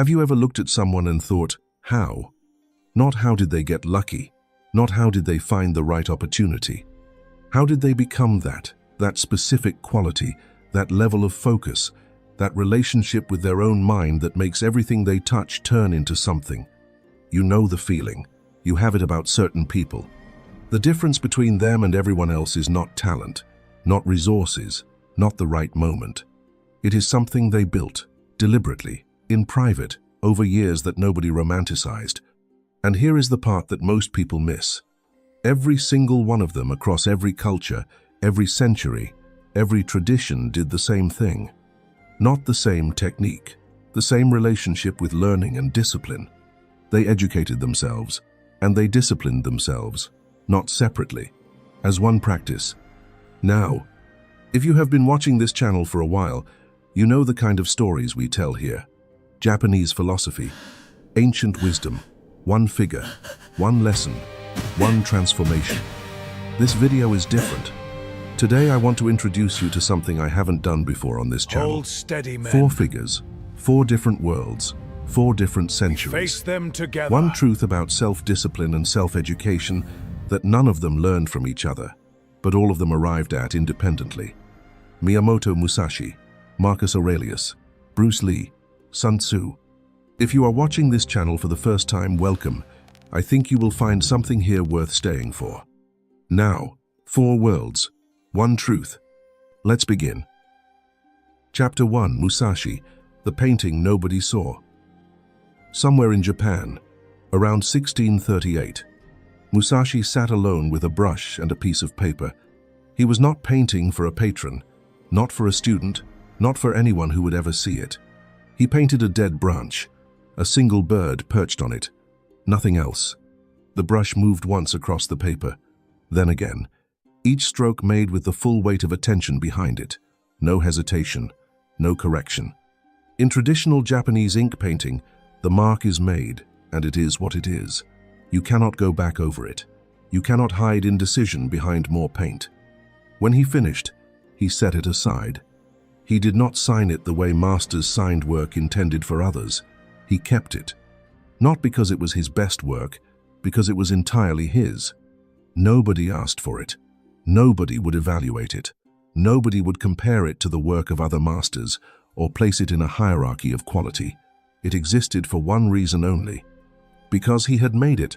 Have you ever looked at someone and thought, how? Not how did they get lucky, not how did they find the right opportunity. How did they become that specific quality, that level of focus, that relationship with their own mind that makes everything they touch turn into something? You know the feeling. You have it about certain people. The difference between them and everyone else is not talent, not resources, not the right moment. It is something they built, deliberately, in private, over years that nobody romanticized. And here is the part that most people miss. Every single one of them across every culture, every century, every tradition did the same thing. Not the same technique, the same relationship with learning and discipline. They educated themselves, and they disciplined themselves, not separately, as one practice. Now, if you have been watching this channel for a while, you know the kind of stories we tell here. Japanese philosophy, ancient wisdom, one figure, one lesson, one transformation. This video is different. Today I want to introduce you to something I haven't done before on this channel. Hold steady, men. 4 figures, 4 different worlds, 4 different centuries. Face them together. One truth about self-discipline and self-education that none of them learned from each other, but all of them arrived at independently. Miyamoto Musashi, Marcus Aurelius, Bruce Lee, Sun Tzu. If you are watching this channel for the first time, welcome. I think you will find something here worth staying for. Now, 4 worlds, 1 truth. Let's begin. Chapter 1, Musashi, the painting nobody saw. Somewhere in Japan, around 1638, Musashi sat alone with a brush and a piece of paper. He was not painting for a patron, not for a student, not for anyone who would ever see it. He painted a dead branch, a single bird perched on it, nothing else. The brush moved once across the paper, then again, each stroke made with the full weight of attention behind it, no hesitation, no correction. In traditional Japanese ink painting, the mark is made, and it is what it is. You cannot go back over it. You cannot hide indecision behind more paint. When he finished, he set it aside. He did not sign it the way masters signed work intended for others. He kept it. Not because it was his best work, because it was entirely his. Nobody asked for it. Nobody would evaluate it. Nobody would compare it to the work of other masters or place it in a hierarchy of quality. It existed for one reason only. Because he had made it.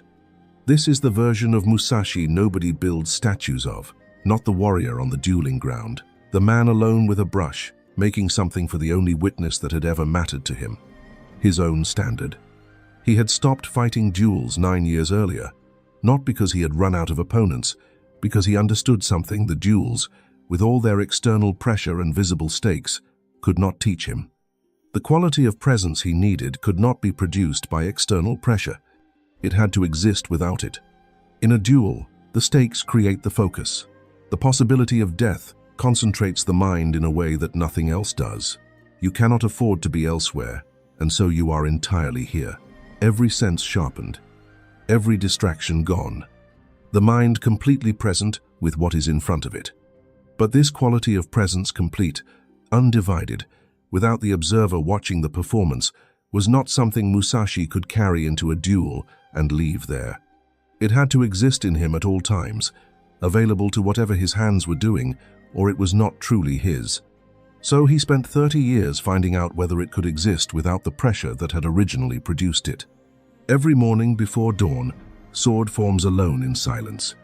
This is the version of Musashi nobody builds statues of, not the warrior on the dueling ground, the man alone with a brush, making something for the only witness that had ever mattered to him, his own standard. He had stopped fighting duels 9 years earlier, not because he had run out of opponents, because he understood something the duels, with all their external pressure and visible stakes, could not teach him. The quality of presence he needed could not be produced by external pressure. It had to exist without it. In a duel, the stakes create the focus. The possibility of death concentrates the mind in a way that nothing else does. You cannot afford to be elsewhere, and so you are entirely here. Every sense sharpened, every distraction gone. The mind completely present with what is in front of it. But this quality of presence complete, undivided, without the observer watching the performance, was not something Musashi could carry into a duel and leave there. It had to exist in him at all times, available to whatever his hands were doing, or it was not truly his. So he spent 30 years finding out whether it could exist without the pressure that had originally produced it. Every morning before dawn, sword forms alone in silence.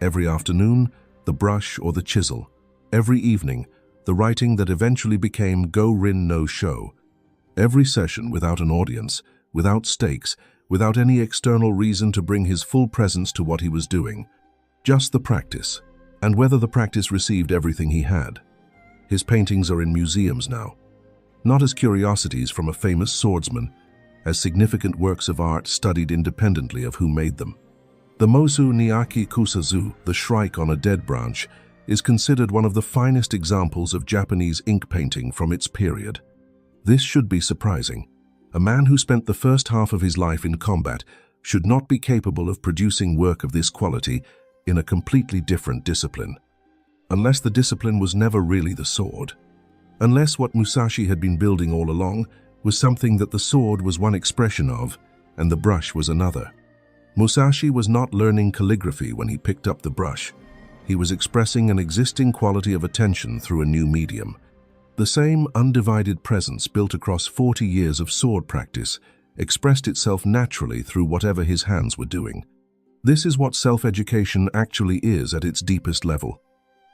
Every afternoon, the brush or the chisel. Every evening, the writing that eventually became Go-Rin no Sho. Every session without an audience, without stakes, without any external reason to bring his full presence to what he was doing. Just the practice, and whether the practice received everything he had. His paintings are in museums now, not as curiosities from a famous swordsman, as significant works of art studied independently of who made them. The Mosu Niaki Kusazu, the shrike on a dead branch, is considered one of the finest examples of Japanese ink painting from its period. This should be surprising. A man who spent the first half of his life in combat should not be capable of producing work of this quality in a completely different discipline. Unless the discipline was never really the sword. Unless what Musashi had been building all along was something that the sword was one expression of, and the brush was another. Musashi was not learning calligraphy when he picked up the brush. He was expressing an existing quality of attention through a new medium. The same undivided presence built across 40 years of sword practice expressed itself naturally through whatever his hands were doing. This is what self-education actually is at its deepest level.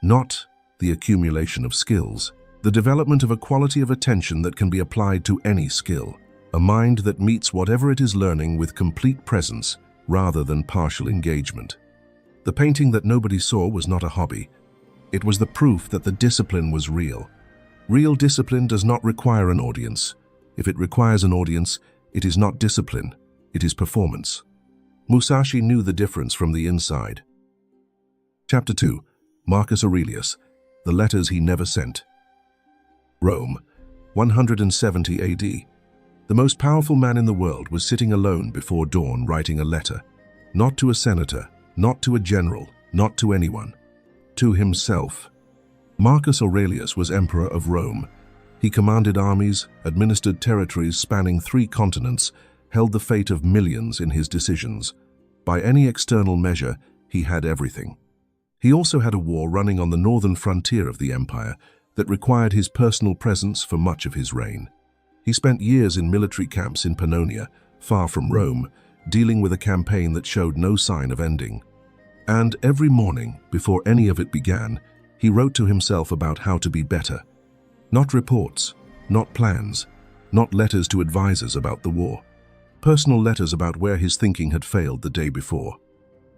Not the accumulation of skills, the development of a quality of attention that can be applied to any skill, a mind that meets whatever it is learning with complete presence rather than partial engagement. The painting that nobody saw was not a hobby. It was the proof that the discipline was real. Real discipline does not require an audience. If it requires an audience, it is not discipline, it is performance. Musashi knew the difference from the inside. Chapter 2. Marcus Aurelius, The Letters He Never Sent. Rome, 170 AD. The most powerful man in the world was sitting alone before dawn writing a letter. Not to a senator, not to a general, not to anyone. To himself. Marcus Aurelius was emperor of Rome. He commanded armies, administered territories spanning 3 continents, held the fate of millions in his decisions. By any external measure, he had everything. He also had a war running on the northern frontier of the empire that required his personal presence for much of his reign. He spent years in military camps in Pannonia, far from Rome, dealing with a campaign that showed no sign of ending. And every morning, before any of it began, he wrote to himself about how to be better. Not reports, not plans, not letters to advisors about the war. Personal letters about where his thinking had failed the day before.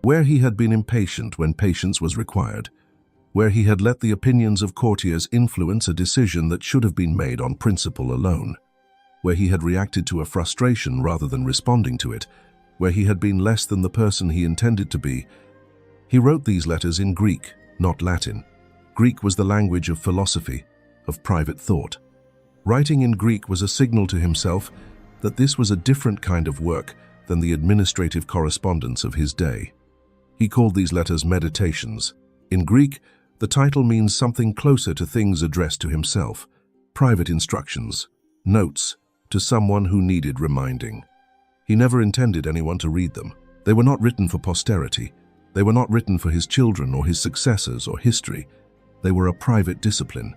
Where he had been impatient when patience was required. Where he had let the opinions of courtiers influence a decision that should have been made on principle alone. Where he had reacted to a frustration rather than responding to it. Where he had been less than the person he intended to be. He wrote these letters in Greek, not Latin. Greek was the language of philosophy, of private thought. Writing in Greek was a signal to himself that this was a different kind of work than the administrative correspondence of his day. He called these letters meditations. In Greek, the title means something closer to things addressed to himself, private instructions, notes to someone who needed reminding. He never intended anyone to read them. They were not written for posterity. They were not written for his children or his successors or history. They were a private discipline,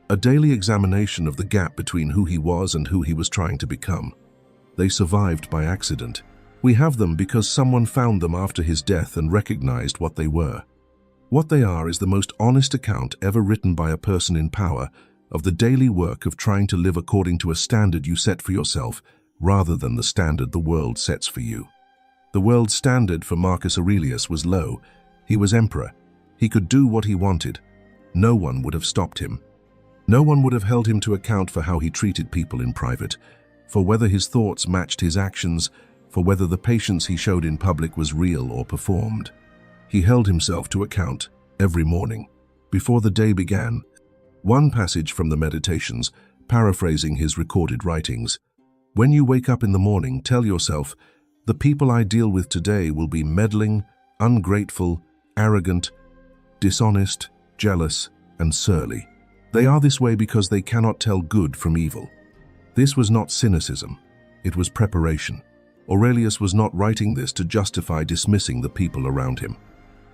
a daily examination of the gap between who he was and who he was trying to become. They survived by accident. We have them because someone found them after his death and recognized what they were. What they are is the most honest account ever written by a person in power of the daily work of trying to live according to a standard you set for yourself rather than the standard the world sets for you. The world's standard for Marcus Aurelius was low. He was emperor. He could do what he wanted. No one would have stopped him. No one would have held him to account for how he treated people in private, for whether his thoughts matched his actions, for whether the patience he showed in public was real or performed. He held himself to account every morning, before the day began. One passage from the Meditations, paraphrasing his recorded writings. When you wake up in the morning, tell yourself, the people I deal with today will be meddling, ungrateful, arrogant, dishonest, jealous, and surly. They are this way because they cannot tell good from evil. This was not cynicism, it was preparation. Aurelius was not writing this to justify dismissing the people around him.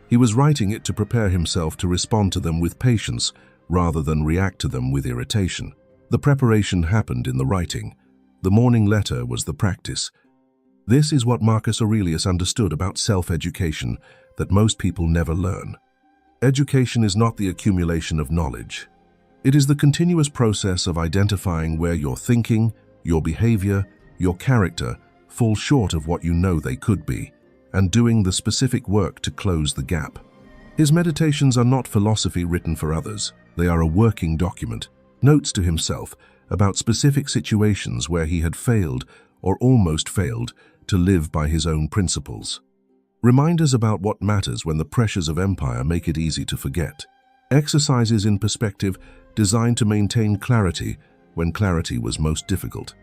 He was writing it to prepare himself to respond to them with patience rather than react to them with irritation. The preparation happened in the writing. The morning letter was the practice. This is what Marcus Aurelius understood about self-education that most people never learn. Education is not the accumulation of knowledge. It is the continuous process of identifying where your thinking, your behavior, your character fall short of what you know they could be, and doing the specific work to close the gap. His meditations are not philosophy written for others. They are a working document, notes to himself about specific situations where he had failed or almost failed to live by his own principles. Reminders about what matters when the pressures of empire make it easy to forget. Exercises in perspective designed to maintain clarity when clarity was most difficult.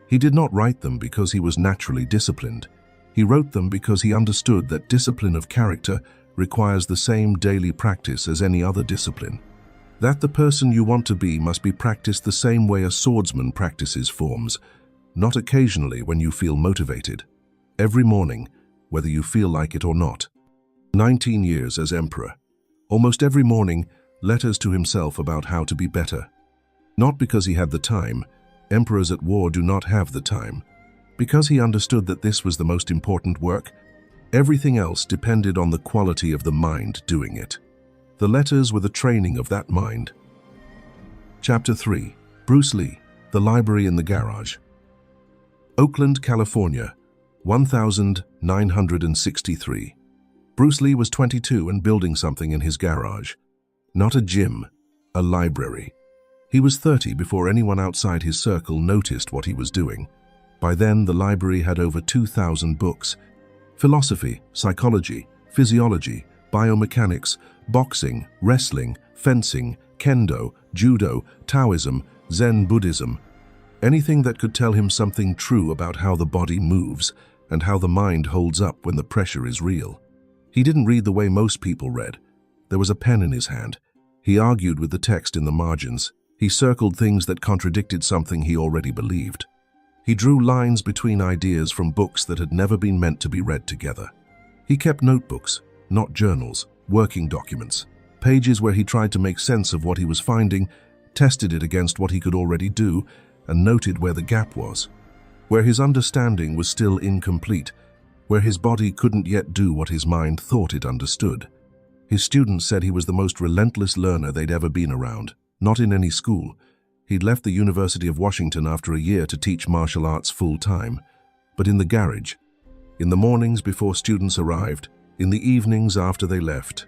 He did not write them because he was naturally disciplined. He wrote them because he understood that discipline of character requires the same daily practice as any other discipline. That the person you want to be must be practiced the same way a swordsman practices forms, not occasionally when you feel motivated. Every morning, whether you feel like it or not. 19 years as emperor. Almost every morning, letters to himself about how to be better. Not because he had the time. Emperors at war do not have the time. Because he understood that this was the most important work. Everything else depended on the quality of the mind doing it. The letters were the training of that mind. Chapter 3. Bruce Lee, The Library in the Garage. Oakland, California, 1963. Bruce Lee was 22 and building something in his garage. Not a gym, a library. He was 30 before anyone outside his circle noticed what he was doing. By then, the library had over 2,000 books. Philosophy, psychology, physiology, biomechanics, boxing, wrestling, fencing, kendo, judo, Taoism, Zen Buddhism. Anything that could tell him something true about how the body moves and how the mind holds up when the pressure is real. He didn't read the way most people read. There was a pen in his hand. He argued with the text in the margins. He circled things that contradicted something he already believed. He drew lines between ideas from books that had never been meant to be read together. He kept notebooks, not journals, working documents, pages where he tried to make sense of what he was finding, tested it against what he could already do, and noted where the gap was, where his understanding was still incomplete, where his body couldn't yet do what his mind thought it understood. His students said he was the most relentless learner they'd ever been around, not in any school. He'd left the University of Washington after a year to teach martial arts full-time, but in the garage, in the mornings before students arrived, in the evenings after they left.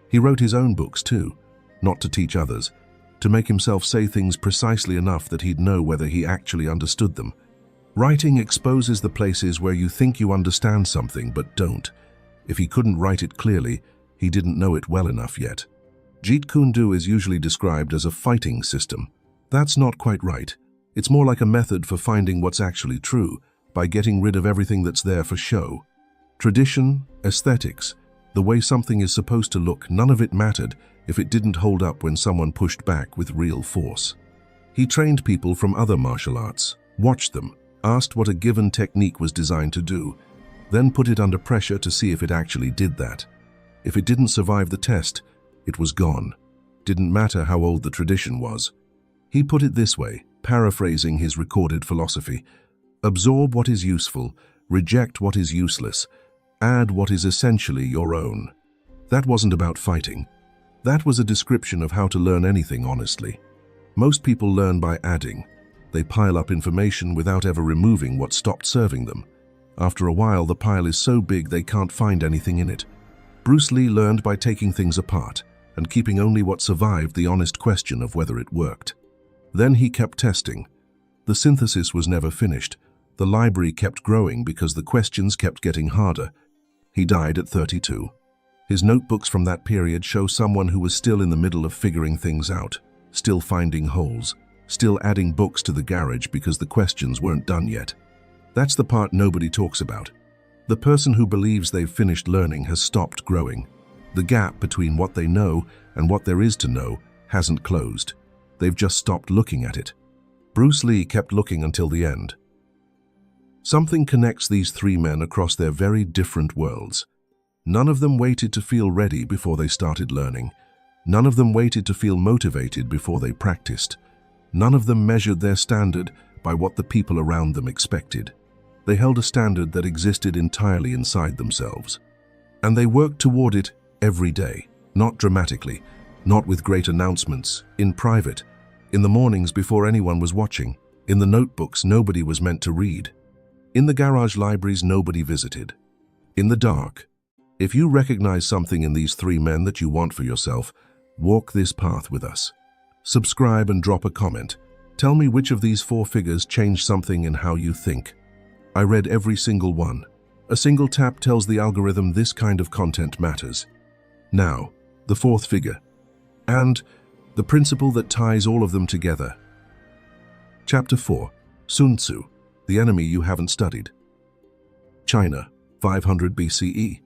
He wrote his own books too, not to teach others, to make himself say things precisely enough that he'd know whether he actually understood them. Writing exposes the places where you think you understand something but don't. If he couldn't write it clearly, he didn't know it well enough yet. Jeet Kune Do is usually described as a fighting system. That's not quite right. It's more like a method for finding what's actually true, by getting rid of everything that's there for show. Tradition, aesthetics, the way something is supposed to look, none of it mattered if it didn't hold up when someone pushed back with real force. He trained people from other martial arts, watched them, asked what a given technique was designed to do, then put it under pressure to see if it actually did that. If it didn't survive the test, it was gone. Didn't matter how old the tradition was. He put it this way, paraphrasing his recorded philosophy: absorb what is useful, reject what is useless, add what is essentially your own. That wasn't about fighting. That was a description of how to learn anything honestly. Most people learn by adding. They pile up information without ever removing what stopped serving them. After a while, the pile is so big they can't find anything in it. Bruce Lee learned by taking things apart and keeping only what survived the honest question of whether it worked. Then he kept testing. The synthesis was never finished. The library kept growing because the questions kept getting harder. He died at 32. His notebooks from that period show someone who was still in the middle of figuring things out, still finding holes, still adding books to the garage because the questions weren't done yet. That's the part nobody talks about. The person who believes they've finished learning has stopped growing. The gap between what they know and what there is to know hasn't closed. They've just stopped looking at it. Bruce Lee kept looking until the end. Something connects these three men across their very different worlds. None of them waited to feel ready before they started learning. None of them waited to feel motivated before they practiced. None of them measured their standard by what the people around them expected. They held a standard that existed entirely inside themselves. And they worked toward it every day, not dramatically, not with great announcements, in private, in the mornings before anyone was watching, in the notebooks nobody was meant to read, in the garage libraries nobody visited. In the dark. If you recognize something in these three men that you want for yourself, walk this path with us. Subscribe and drop a comment. Tell me which of these four figures changed something in how you think. I read every single one. A single tap tells the algorithm this kind of content matters. Now, the fourth figure. And the principle that ties all of them together. Chapter 4. Sun Tzu, the enemy you haven't studied. China, 500 BCE.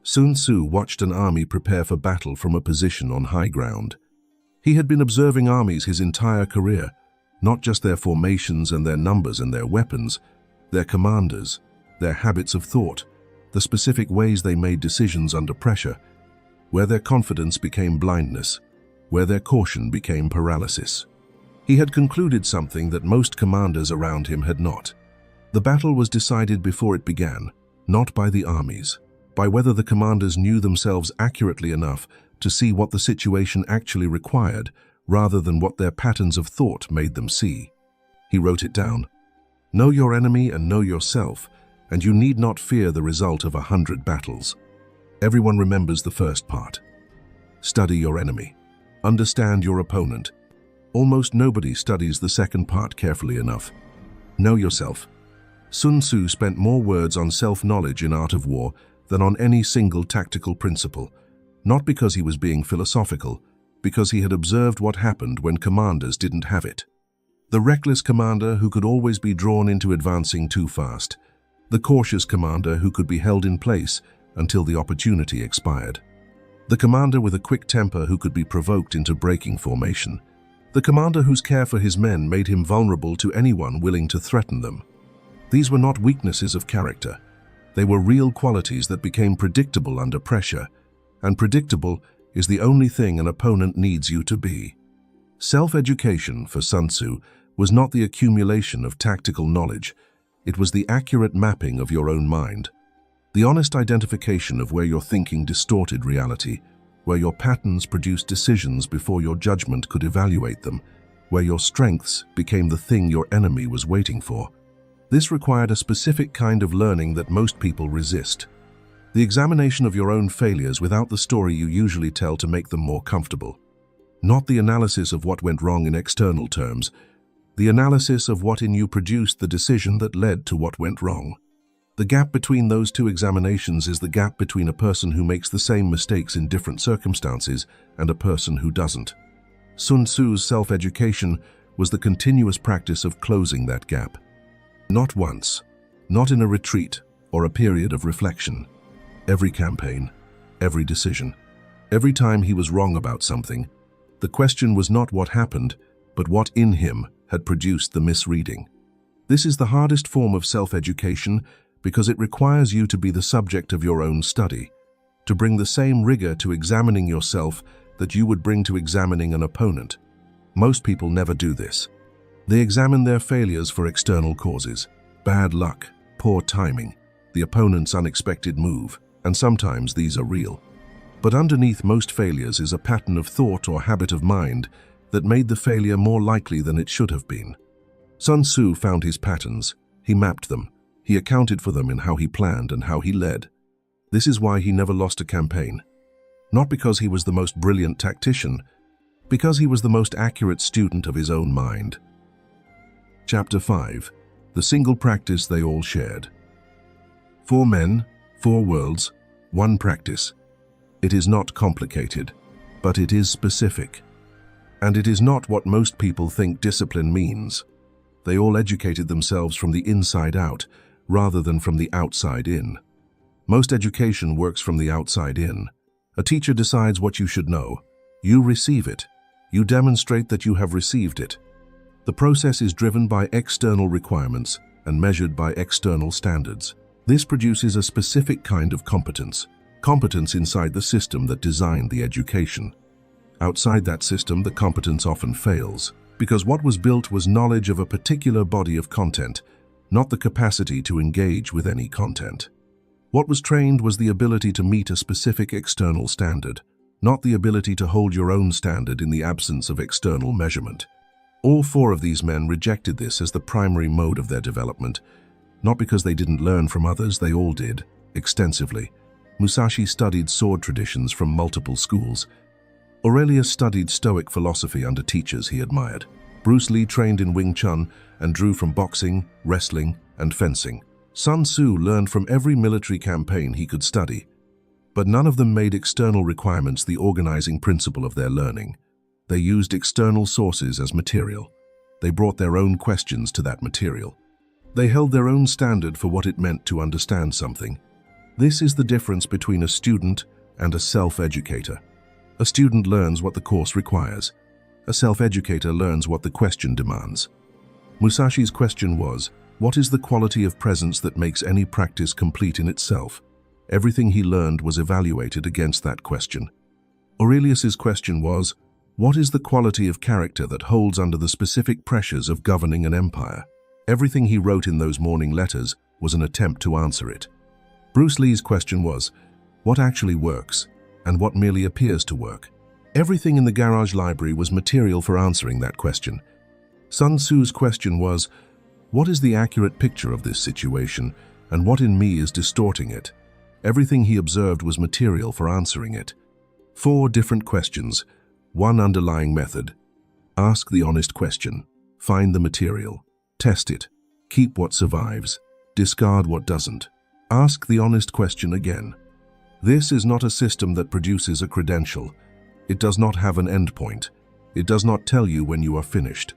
Sun Tzu watched an army prepare for battle from a position on high ground. He had been observing armies his entire career, not just their formations and their numbers and their weapons, their commanders, their habits of thought, the specific ways they made decisions under pressure, where their confidence became blindness, where their caution became paralysis. He had concluded something that most commanders around him had not. The battle was decided before it began, not by the armies, by whether the commanders knew themselves accurately enough to see what the situation actually required, rather than what their patterns of thought made them see. He wrote it down. Know your enemy and know yourself, and you need not fear the result of 100 battles. Everyone remembers the first part. Study your enemy. Understand your opponent. Almost nobody studies the second part carefully enough. Know yourself. Sun Tzu spent more words on self-knowledge in Art of War than on any single tactical principle, not because he was being philosophical, because he had observed what happened when commanders didn't have it. The reckless commander who could always be drawn into advancing too fast. The cautious commander who could be held in place until the opportunity expired. The commander with a quick temper who could be provoked into breaking formation. The commander whose care for his men made him vulnerable to anyone willing to threaten them. These were not weaknesses of character. They were real qualities that became predictable under pressure, and predictable is the only thing an opponent needs you to be. Self-education, for Sun Tzu, was not the accumulation of tactical knowledge. It was the accurate mapping of your own mind. The honest identification of where your thinking distorted reality, where your patterns produced decisions before your judgment could evaluate them, where your strengths became the thing your enemy was waiting for. This required a specific kind of learning that most people resist. The examination of your own failures without the story you usually tell to make them more comfortable. Not the analysis of what went wrong in external terms, the analysis of what in you produced the decision that led to what went wrong. The gap between those two examinations is the gap between a person who makes the same mistakes in different circumstances and a person who doesn't. Sun Tzu's self-education was the continuous practice of closing that gap. Not once, not in a retreat or a period of reflection. Every campaign, every decision, every time he was wrong about something, the question was not what happened, but what in him had produced the misreading. This is the hardest form of self-education because it requires you to be the subject of your own study, to bring the same rigor to examining yourself that you would bring to examining an opponent. Most people never do this. They examine their failures for external causes, bad luck, poor timing, the opponent's unexpected move, and sometimes these are real. But underneath most failures is a pattern of thought or habit of mind that made the failure more likely than it should have been. Sun Tzu found his patterns, he mapped them, he accounted for them in how he planned and how he led. This is why he never lost a campaign. Not because he was the most brilliant tactician, because he was the most accurate student of his own mind. Chapter 5. The single practice they all shared. 4 men, 4 worlds, 1 practice. It is not complicated, but it is specific. And it is not what most people think discipline means. They all educated themselves from the inside out, rather than from the outside in. Most education works from the outside in. A teacher decides what you should know. You receive it. You demonstrate that you have received it. The process is driven by external requirements and measured by external standards. This produces a specific kind of competence inside the system that designed the education. Outside that system, the competence often fails, because what was built was knowledge of a particular body of content, not the capacity to engage with any content. What was trained was the ability to meet a specific external standard, not the ability to hold your own standard in the absence of external measurement. All 4 of these men rejected this as the primary mode of their development, not because they didn't learn from others, they all did, extensively. Musashi studied sword traditions from multiple schools. Aurelius studied Stoic philosophy under teachers he admired. Bruce Lee trained in Wing Chun and drew from boxing, wrestling, and fencing. Sun Tzu learned from every military campaign he could study, but none of them made external requirements the organizing principle of their learning. They used external sources as material. They brought their own questions to that material. They held their own standard for what it meant to understand something. This is the difference between a student and a self-educator. A student learns what the course requires. A self-educator learns what the question demands. Musashi's question was, what is the quality of presence that makes any practice complete in itself? Everything he learned was evaluated against that question. Aurelius's question was, what is the quality of character that holds under the specific pressures of governing an empire? Everything he wrote in those morning letters was an attempt to answer it. Bruce Lee's question was, what actually works, and what merely appears to work? Everything in the garage library was material for answering that question. Sun Tzu's question was, what is the accurate picture of this situation, and what in me is distorting it? Everything he observed was material for answering it. 4 different questions, 1 underlying method. Ask the honest question. Find the material. Test it. Keep what survives. Discard what doesn't. Ask the honest question again. This is not a system that produces a credential. It does not have an endpoint. It does not tell you when you are finished.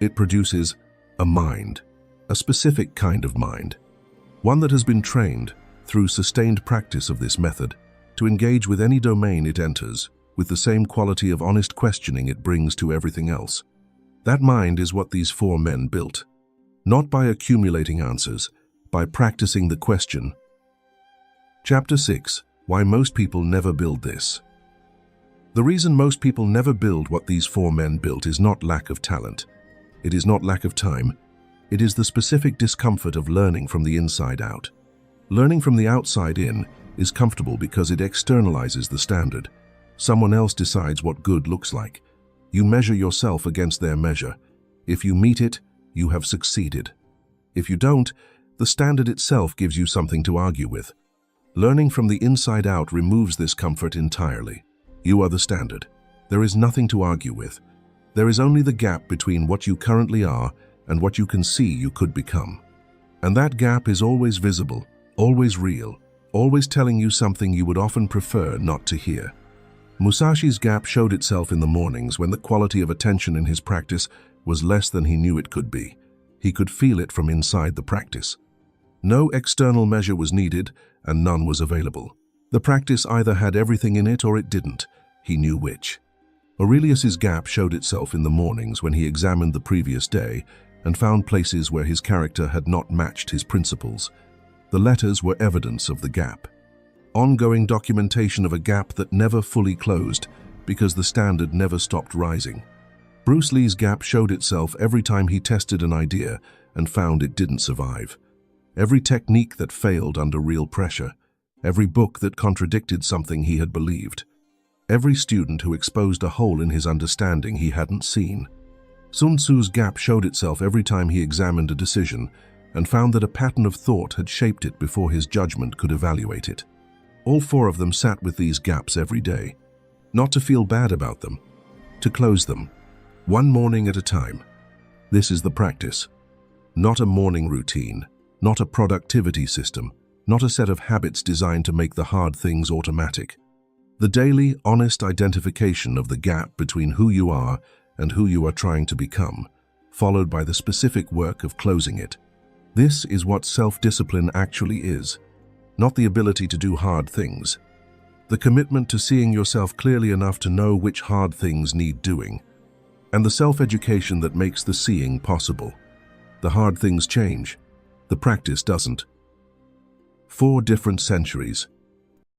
It produces a mind, a specific kind of mind, one that has been trained through sustained practice of this method to engage with any domain it enters with the same quality of honest questioning it brings to everything else. That mind is what these 4 men built, not by accumulating answers, by practicing the question. Chapter 6. Why most people never build this. The reason most people never build what these 4 men built is not lack of talent. It is not lack of time. It is the specific discomfort of learning from the inside out. Learning from the outside in is comfortable because it externalizes the standard. Someone else decides what good looks like. You measure yourself against their measure. If you meet it, you have succeeded. If you don't, the standard itself gives you something to argue with. Learning from the inside out removes this comfort entirely. You are the standard. There is nothing to argue with. There is only the gap between what you currently are and what you can see you could become. And that gap is always visible, always real, always telling you something you would often prefer not to hear. Musashi's gap showed itself in the mornings when the quality of attention in his practice was less than he knew it could be. He could feel it from inside the practice. No external measure was needed, and none was available. The practice either had everything in it or it didn't. He knew which. Aurelius's gap showed itself in the mornings when he examined the previous day and found places where his character had not matched his principles. The letters were evidence of the gap. Ongoing documentation of a gap that never fully closed because the standard never stopped rising. Bruce Lee's gap showed itself every time he tested an idea and found it didn't survive. Every technique that failed under real pressure. Every book that contradicted something he had believed. Every student who exposed a hole in his understanding he hadn't seen. Sun Tzu's gap showed itself every time he examined a decision and found that a pattern of thought had shaped it before his judgment could evaluate it. All 4 of them sat with these gaps every day, not to feel bad about them, to close them, one morning at a time. This is the practice. Not a morning routine, not a productivity system, not a set of habits designed to make the hard things automatic. The daily, honest identification of the gap between who you are and who you are trying to become, followed by the specific work of closing it. This is what self-discipline actually is. Not the ability to do hard things. The commitment to seeing yourself clearly enough to know which hard things need doing. And the self-education that makes the seeing possible. The hard things change. The practice doesn't. 4 different centuries.